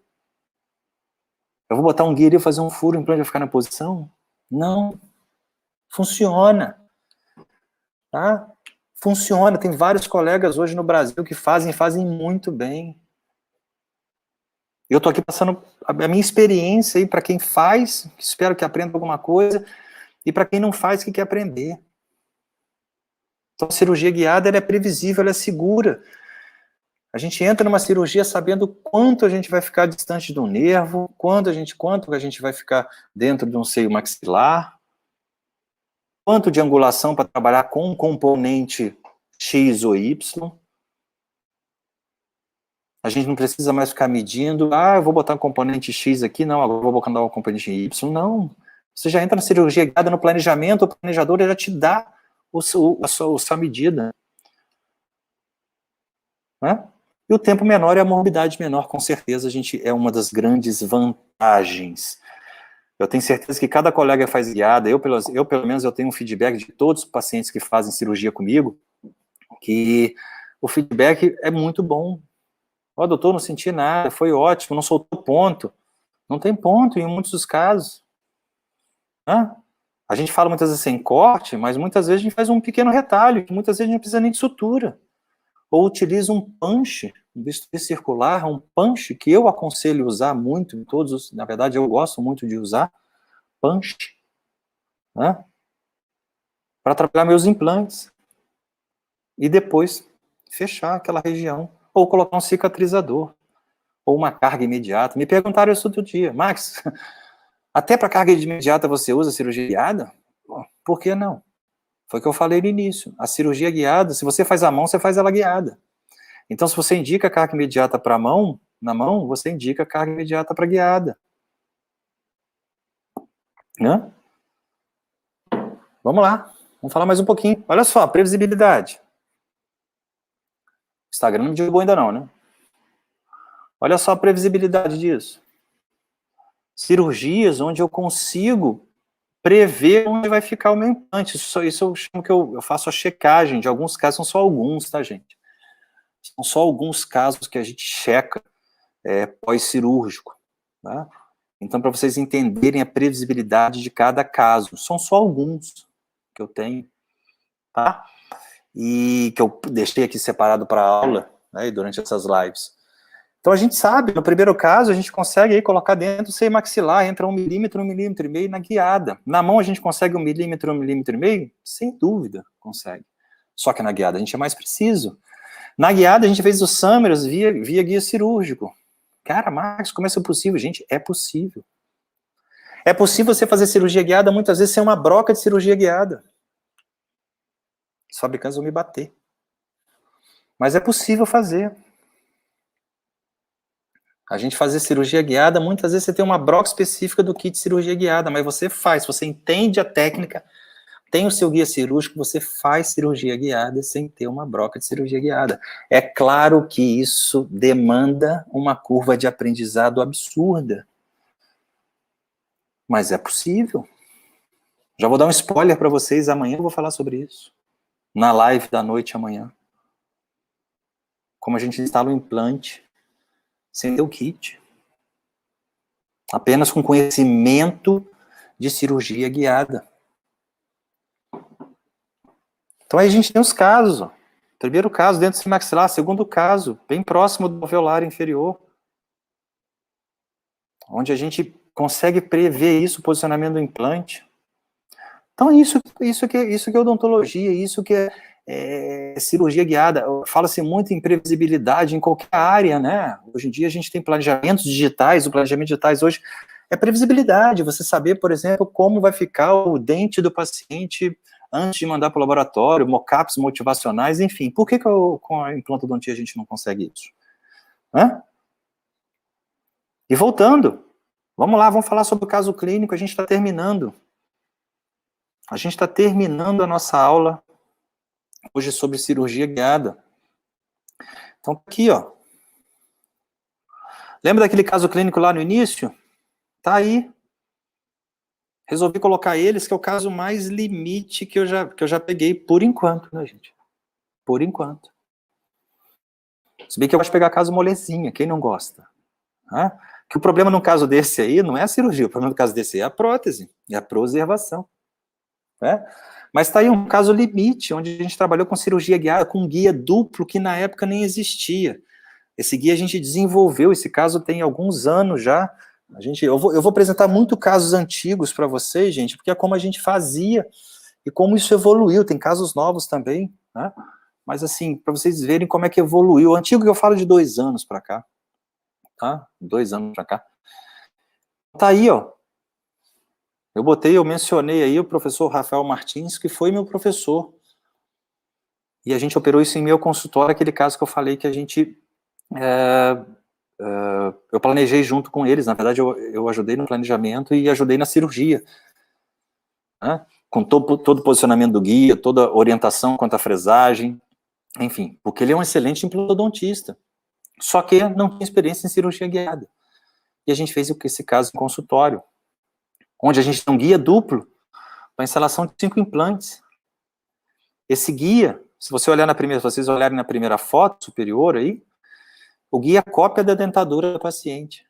Eu vou botar um guia e fazer um furo, o implante vai ficar na posição? Não. Funciona. Tá? Funciona. Tem vários colegas hoje no Brasil que fazem muito bem. Eu estou aqui passando a minha experiência aí para quem faz, espero que aprenda alguma coisa, e para quem não faz, que quer aprender. Então, a cirurgia guiada ela é previsível, ela é segura. A gente entra numa cirurgia sabendo quanto a gente vai ficar distante do nervo, quanto a gente vai ficar dentro de um seio maxilar, quanto de angulação para trabalhar com um componente X ou Y. A gente não precisa mais ficar medindo, eu vou botar um componente X aqui, não, agora eu vou botar um componente Y, não. Você já entra na cirurgia guiada no planejamento, o planejador já te dá a sua medida. Né? E o tempo menor e a morbidade menor, com certeza, é uma das grandes vantagens. Eu tenho certeza que cada colega faz guiada, eu pelo menos eu tenho um feedback de todos os pacientes que fazem cirurgia comigo, que o feedback é muito bom. Doutor, não senti nada, foi ótimo, não soltou ponto. Não tem ponto em muitos dos casos. Né? A gente fala muitas vezes sem corte, mas muitas vezes a gente faz um pequeno retalho, que muitas vezes não precisa nem de sutura. Ou utiliza um punch, um bisturi circular, um punch, que eu aconselho usar muito, na verdade eu gosto muito de usar, punch. né? Para trabalhar meus implantes. E depois fechar aquela região. Ou colocar um cicatrizador. Ou uma carga imediata. Me perguntaram isso outro dia. Max, até para carga imediata você usa cirurgia guiada? Por que não? Foi o que eu falei no início. A cirurgia guiada, se você faz a mão, você faz ela guiada. Então, se você indica carga imediata para a mão, na mão, você indica carga imediata para guiada. Né? Vamos lá. Vamos falar mais um pouquinho. Olha só, previsibilidade. O Instagram não me divulgou ainda não, né? Olha só a previsibilidade disso. Cirurgias onde eu consigo prever onde vai ficar o meu implante. Isso eu chamo que eu faço a checagem de alguns casos, são só alguns, tá, gente? São só alguns casos que a gente checa pós-cirúrgico, tá? Então, para vocês entenderem a previsibilidade de cada caso, são só alguns que eu tenho, tá? E que eu deixei aqui separado para aula, né, durante essas lives. Então, a gente sabe, no primeiro caso, a gente consegue aí colocar dentro do seio maxilar, entra 1 milímetro, 1,5 milímetro na guiada. Na mão, a gente consegue 1 milímetro, 1,5 milímetro? Sem dúvida, consegue. Só que na guiada a gente é mais preciso. Na guiada, a gente fez os Summers via guia cirúrgico. Cara, Max, como é isso possível? Gente, é possível. É possível você fazer cirurgia guiada, muitas vezes, sem uma broca de cirurgia guiada. Os fabricantes vão me bater. Mas é possível fazer. A gente fazer cirurgia guiada, muitas vezes você tem uma broca específica do kit de cirurgia guiada, mas você faz, você entende a técnica, tem o seu guia cirúrgico, você faz cirurgia guiada sem ter uma broca de cirurgia guiada. É claro que isso demanda uma curva de aprendizado absurda. Mas é possível. Já vou dar um spoiler para vocês, amanhã eu vou falar sobre isso. Na live da noite amanhã. Como a gente instala o implante sem ter o kit. Apenas com conhecimento de cirurgia guiada. Então aí a gente tem os casos. Ó. Primeiro caso dentro do maxilar, segundo caso, bem próximo do alveolar inferior. Onde a gente consegue prever isso, o posicionamento do implante. Então isso que é odontologia, isso que é cirurgia guiada. Fala-se muito em previsibilidade em qualquer área, né? Hoje em dia a gente tem planejamentos digitais, o planejamento digitais hoje é previsibilidade, você saber, por exemplo, como vai ficar o dente do paciente antes de mandar para o laboratório, mockups motivacionais, enfim. Por que com a implantodontia a gente não consegue isso? Hã? E voltando, vamos lá, vamos falar sobre o caso clínico, a gente está terminando. A gente está terminando a nossa aula hoje sobre cirurgia guiada. Então, aqui, ó. Lembra daquele caso clínico lá no início? Tá aí. Resolvi colocar eles, que é o caso mais limite que eu já peguei, por enquanto, né, gente? Por enquanto. Se bem que eu gosto de pegar caso molezinha, quem não gosta? Né? Que o problema no caso desse aí não é a cirurgia, o problema no caso desse aí é a prótese, é a preservação. Né? Mas está aí um caso limite, onde a gente trabalhou com cirurgia guiada, com um guia duplo que na época nem existia. Esse guia a gente desenvolveu, esse caso tem alguns anos já. Eu vou apresentar muito casos antigos para vocês, gente, porque é como a gente fazia e como isso evoluiu. Tem casos novos também, né? Mas assim, para vocês verem como é que evoluiu. O antigo que eu falo de 2 anos para cá, tá? 2 anos para cá. Tá aí, ó. Eu mencionei aí o professor Rafael Martins, que foi meu professor. E a gente operou isso em meu consultório, aquele caso que eu falei que a gente... eu planejei junto com eles, na verdade eu ajudei no planejamento e ajudei na cirurgia. Né? Com todo o posicionamento do guia, toda a orientação quanto à fresagem, enfim, porque ele é um excelente implantodontista. Só que não tinha experiência em cirurgia guiada. E a gente fez esse caso em consultório, onde a gente tem um guia duplo para instalação de 5 implantes. Esse guia, se vocês olharem na primeira foto superior aí, o guia é cópia da dentadura do paciente.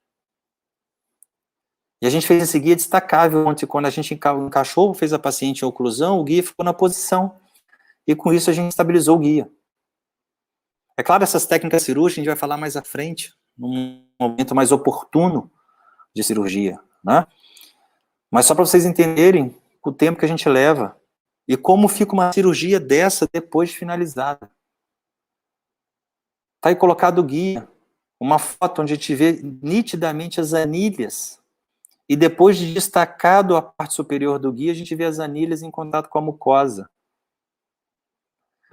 E a gente fez esse guia destacável, onde quando a gente encaixou, fez a paciente em oclusão, o guia ficou na posição. E com isso a gente estabilizou o guia. É claro, essas técnicas cirúrgicas a gente vai falar mais à frente, num momento mais oportuno de cirurgia, né? Mas só para vocês entenderem o tempo que a gente leva. E como fica uma cirurgia dessa depois de finalizada. Está aí colocado o guia, uma foto onde a gente vê nitidamente as anilhas. E depois de destacado a parte superior do guia, a gente vê as anilhas em contato com a mucosa.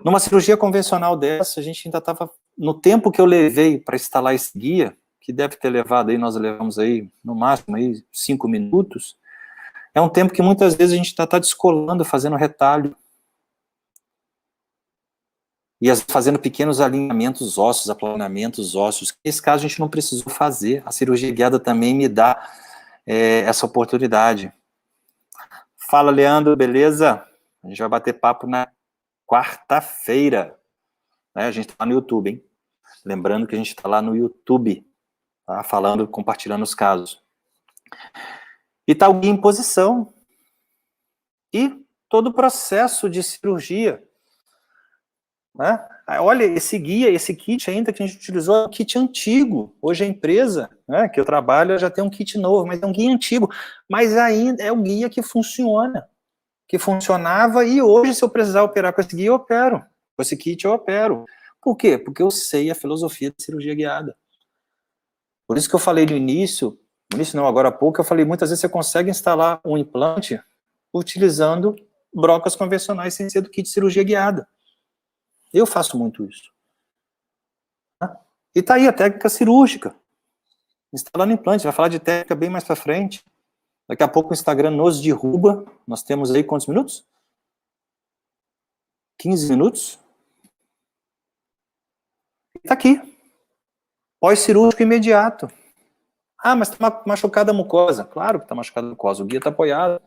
Numa cirurgia convencional dessa, a gente ainda estava, no tempo que eu levei para instalar esse guia, que deve ter levado aí, nós levamos aí, no máximo, aí, 5 minutos, é um tempo que muitas vezes a gente está descolando, fazendo retalho. E fazendo pequenos alinhamentos ósseos, aplanamentos ósseos. Nesse caso, a gente não precisou fazer. A cirurgia guiada também me dá essa oportunidade. Fala, Leandro, beleza? A gente vai bater papo na quarta-feira. Né? A gente está no YouTube, hein? Lembrando que a gente está lá no YouTube, tá? Falando, compartilhando os casos. E está o guia em posição. E todo o processo de cirurgia. Né? Olha, esse guia, esse kit ainda que a gente utilizou é um kit antigo. Hoje a empresa, né, que eu trabalho já tem um kit novo, mas é um guia antigo. Mas ainda é o guia que funciona, que funcionava, e hoje, se eu precisar operar com esse guia, eu opero. Com esse kit eu opero. Por quê? Porque eu sei a filosofia da cirurgia guiada. Por isso que eu falei no início não, agora há pouco, eu falei, muitas vezes você consegue instalar um implante utilizando brocas convencionais sem ser do kit de cirurgia guiada. Eu faço muito isso. E tá aí a técnica cirúrgica. Instalando implante, vai falar de técnica bem mais para frente. Daqui a pouco o Instagram nos derruba. Nós temos aí quantos minutos? 15 minutos. E tá aqui. Pós-cirúrgico imediato. Ah, mas tá machucada a mucosa. Claro que tá machucada a mucosa, o guia tá apoiado.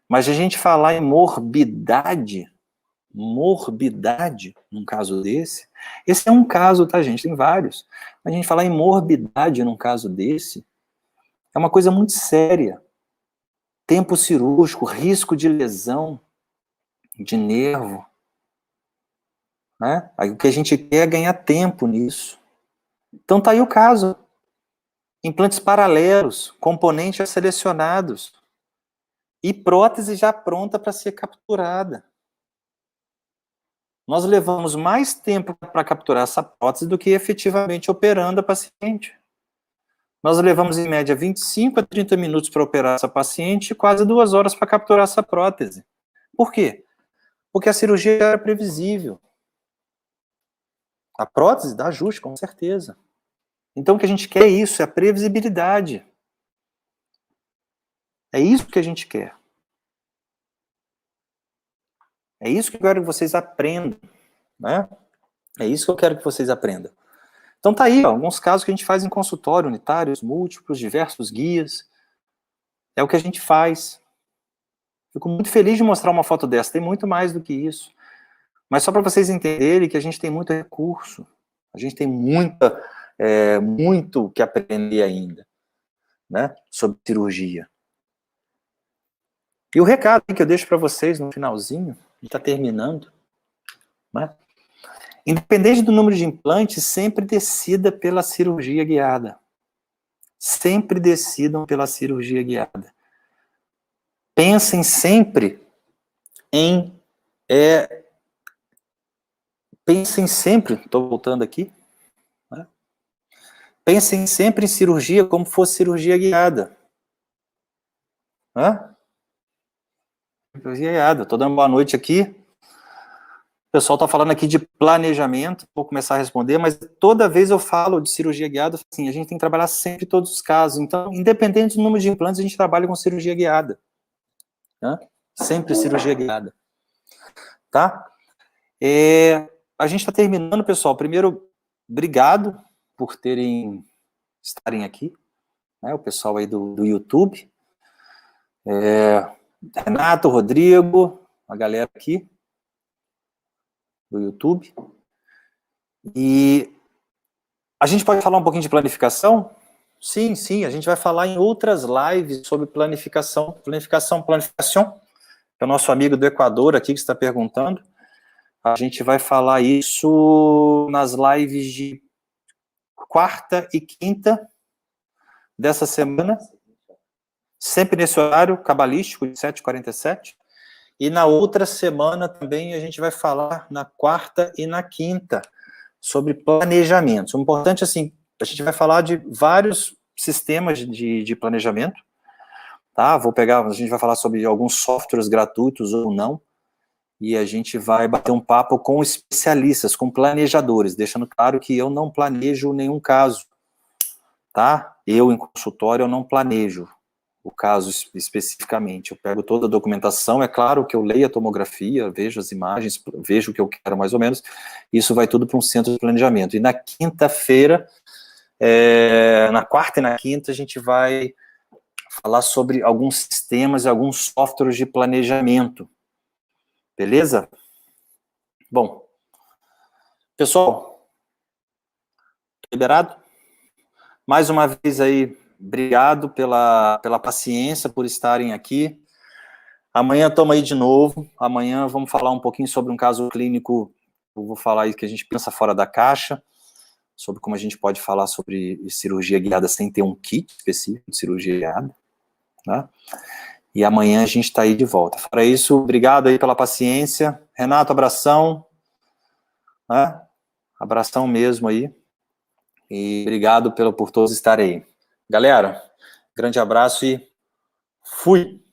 Mas a gente falar em morbidade, num caso desse, esse é um caso, tá, gente? Tem vários. A gente falar em morbidade num caso desse é uma coisa muito séria. Tempo cirúrgico, risco de lesão de nervo. Né? Aí o que a gente quer é ganhar tempo nisso. Então tá aí o caso. Implantes paralelos, componentes selecionados e prótese já pronta para ser capturada. Nós levamos mais tempo para capturar essa prótese do que efetivamente operando a paciente. Nós levamos, em média, 25 a 30 minutos para operar essa paciente e quase 2 horas para capturar essa prótese. Por quê? Porque a cirurgia era previsível. A prótese dá ajuste, com certeza. Então, o que a gente quer é isso, é a previsibilidade. É isso que a gente quer. É isso que eu quero que vocês aprendam. Né? É isso que eu quero que vocês aprendam. Então tá aí, ó, alguns casos que a gente faz em consultório, unitários, múltiplos, diversos guias. É o que a gente faz. Fico muito feliz de mostrar uma foto dessa, tem muito mais do que isso. Mas só para vocês entenderem que a gente tem muito recurso, a gente tem muito que aprender ainda, né, sobre cirurgia. E o recado que eu deixo para vocês no finalzinho, está terminando, né? Independente do número de implantes, sempre decida pela cirurgia guiada. Sempre decidam pela cirurgia guiada. Pensem sempre em... pensem sempre, estou voltando aqui, né? Pensem sempre em cirurgia como fosse cirurgia guiada. Né? Cirurgia guiada. Estou dando boa noite aqui. O pessoal está falando aqui de planejamento, vou começar a responder, mas toda vez eu falo de cirurgia guiada, assim, a gente tem que trabalhar sempre todos os casos. Então, independente do número de implantes, a gente trabalha com cirurgia guiada. Né? Sempre cirurgia guiada. Tá? A gente está terminando, pessoal. Primeiro, obrigado por estarem aqui. Né? O pessoal aí do YouTube. Renato, Rodrigo, a galera aqui do YouTube. E a gente pode falar um pouquinho de planificação? Sim, sim, a gente vai falar em outras lives sobre planificação, que é o nosso amigo do Equador aqui que está perguntando. A gente vai falar isso nas lives de quarta e quinta dessa semana. sempre nesse horário cabalístico, de 7h47. E na outra semana também a gente vai falar na quarta e na quinta sobre planejamento. O importante, assim, a gente vai falar de vários sistemas de planejamento, tá? A gente vai falar sobre alguns softwares gratuitos ou não, e a gente vai bater um papo com especialistas, com planejadores, deixando claro que eu não planejo nenhum caso, tá? Eu, em consultório, eu não planejo o caso especificamente. Eu pego toda a documentação, é claro que eu leio a tomografia, vejo as imagens, vejo o que eu quero mais ou menos, isso vai tudo para um centro de planejamento. E na quinta-feira, na quarta e na quinta, a gente vai falar sobre alguns sistemas e alguns softwares de planejamento. Beleza? Bom, pessoal, liberado? Mais uma vez aí, obrigado pela paciência, por estarem aqui. Amanhã estamos aí de novo. Amanhã vamos falar um pouquinho sobre um caso clínico. Eu vou falar aí que a gente pensa fora da caixa, sobre como a gente pode falar sobre cirurgia guiada sem ter um kit específico de cirurgia guiada, né? E amanhã a gente está aí de volta. Fora isso, obrigado aí pela paciência. Renato, abração, né? Abração mesmo aí. E obrigado por todos estarem aí. Galera, grande abraço e fui!